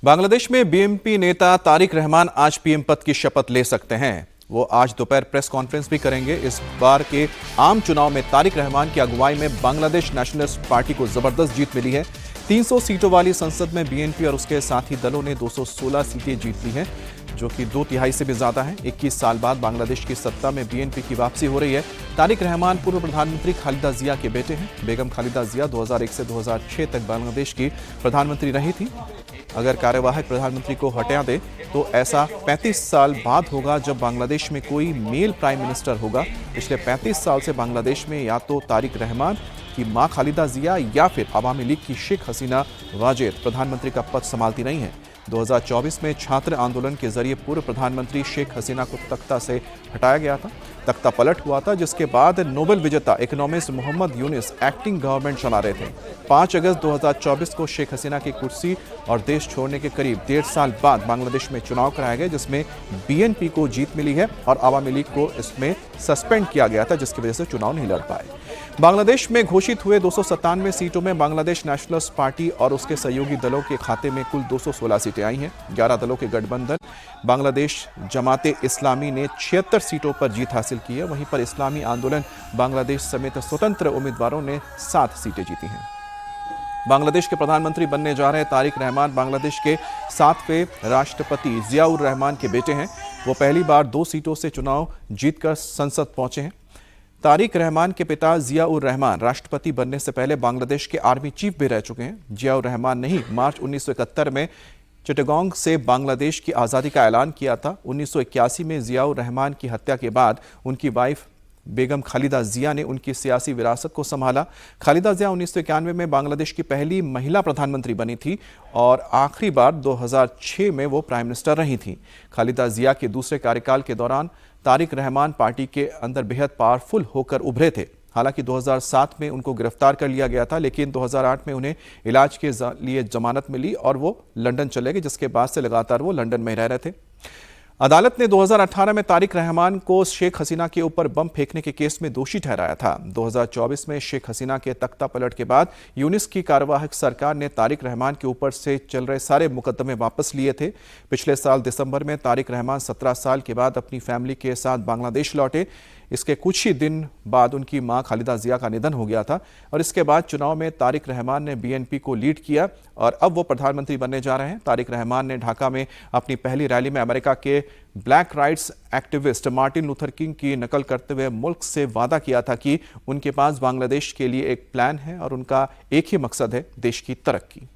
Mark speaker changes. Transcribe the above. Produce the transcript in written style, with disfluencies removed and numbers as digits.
Speaker 1: बांग्लादेश में बीएनपी नेता तारिक रहमान आज पीएम पद की शपथ ले सकते हैं। वो आज दोपहर प्रेस कॉन्फ्रेंस भी करेंगे। इस बार के आम चुनाव में तारिक रहमान की अगुवाई में बांग्लादेश नेशनलिस्ट पार्टी को जबरदस्त जीत मिली है। 300 सीटों वाली संसद में बीएनपी और उसके साथी दलों ने 216 सीटें जीत ली हैं, जो कि 2/3 से भी ज्यादा है। 21 साल बाद बांग्लादेश की सत्ता में बीएनपी की वापसी हो रही है। तारिक रहमान पूर्व प्रधानमंत्री खालिदा जिया के बेटे हैं। बेगम खालिदा जिया 2001 से 2006 तक बांग्लादेश की प्रधानमंत्री रही थी। अगर कार्यवाहक प्रधानमंत्री को हटा दे तो ऐसा 35 साल बाद होगा जब बांग्लादेश में कोई मेल प्राइम मिनिस्टर होगा। पिछले 35 साल से बांग्लादेश में या तो तारिक रहमान की मां खालिदा जिया या फिर अवामी लीग की शेख हसीना वाजेद प्रधानमंत्री का पद संभालती रही हैं। 2024 में छात्र आंदोलन के जरिए पूर्व प्रधानमंत्री शेख हसीना को तख्ता से हटाया गया था। तख्ता पलट हुआ था, जिसके बाद नोबेल विजेता economist Mohammad Yunus acting government चला रहे थे। 5 अगस्त 2024 को शेख हसीना की कुर्सी और देश छोड़ने के करीब 1.5 साल बाद बांग्लादेश में चुनाव कराए गए, जिसमें बीएनपी को जीत मिली है और अवामी लीग को इसमें सस्पेंड किया गया था, जिसकी वजह से चुनाव नहीं लड़ पाए। बांग्लादेश में घोषित हुए 297 सीटों में बांग्लादेश नेशनलिस्ट पार्टी और उसके सहयोगी दलों के खाते में कुल 216 सीटें आई हैं। 11 दलों के गठबंधन बांग्लादेश जमाते इस्लामी ने 76 सीटों पर जीत हासिल की है। वहीं पर इस्लामी आंदोलन बांग्लादेश समेत स्वतंत्र उम्मीदवारों ने 7 सीटें जीती हैं। बांग्लादेश के प्रधानमंत्री बनने जा रहे तारिक रहमान बांग्लादेश के 7वें राष्ट्रपति जियाउर रहमान के बेटे हैं। वो पहली बार 2 सीटों से चुनाव जीतकर संसद पहुंचे हैं। तारिक रहमान के पिता जियाउर रहमान राष्ट्रपति बनने से पहले बांग्लादेश के आर्मी चीफ भी रह चुके हैं। जियाउर रहमान ने ही मार्च 1971 में चिटागोंग से बांग्लादेश की आज़ादी का ऐलान किया था। 1981 में जियाउर रहमान की हत्या के बाद उनकी वाइफ बेगम खालिदा जिया ने उनकी सियासी विरासत को संभाला। खालिदा जिया 1991 में बांग्लादेश की पहली महिला प्रधानमंत्री बनी थी और आखिरी बार 2006 में वो प्राइम मिनिस्टर रही थी। खालिदा जिया के दूसरे कार्यकाल के दौरान तारिक रहमान पार्टी के अंदर बेहद पावरफुल होकर उभरे थे। हालांकि 2007 में उनको गिरफ्तार कर लिया गया था, लेकिन 2008 में उन्हें इलाज के लिए जमानत मिली और वो लंदन चले गए, जिसके बाद से लगातार वो लंदन में रह रहे थे। अदालत ने 2018 में तारिक रहमान को शेख हसीना के ऊपर बम फेंकने के केस में दोषी ठहराया था। 2024 में शेख हसीना के तख्ता पलट के बाद यूनिस की कार्यवाहक सरकार ने तारिक रहमान के ऊपर से चल रहे सारे मुकदमे वापस लिए थे। पिछले साल दिसंबर में तारिक रहमान 17 साल के बाद अपनी फैमिली के साथ बांग्लादेश लौटे। इसके कुछ ही दिन बाद उनकी मां खालिदा जिया का निधन हो गया था और इसके बाद चुनाव में तारिक रहमान ने बीएनपी को लीड किया और अब वो प्रधानमंत्री बनने जा रहे हैं। तारिक रहमान ने ढाका में अपनी पहली रैली में अमेरिका के black rights activist Martin Luther king की नकल करते हुए मुल्क से वादा किया था कि उनके पास बांग्लादेश के लिए एक प्लान है और उनका एक ही मकसद है, देश की तरक्की।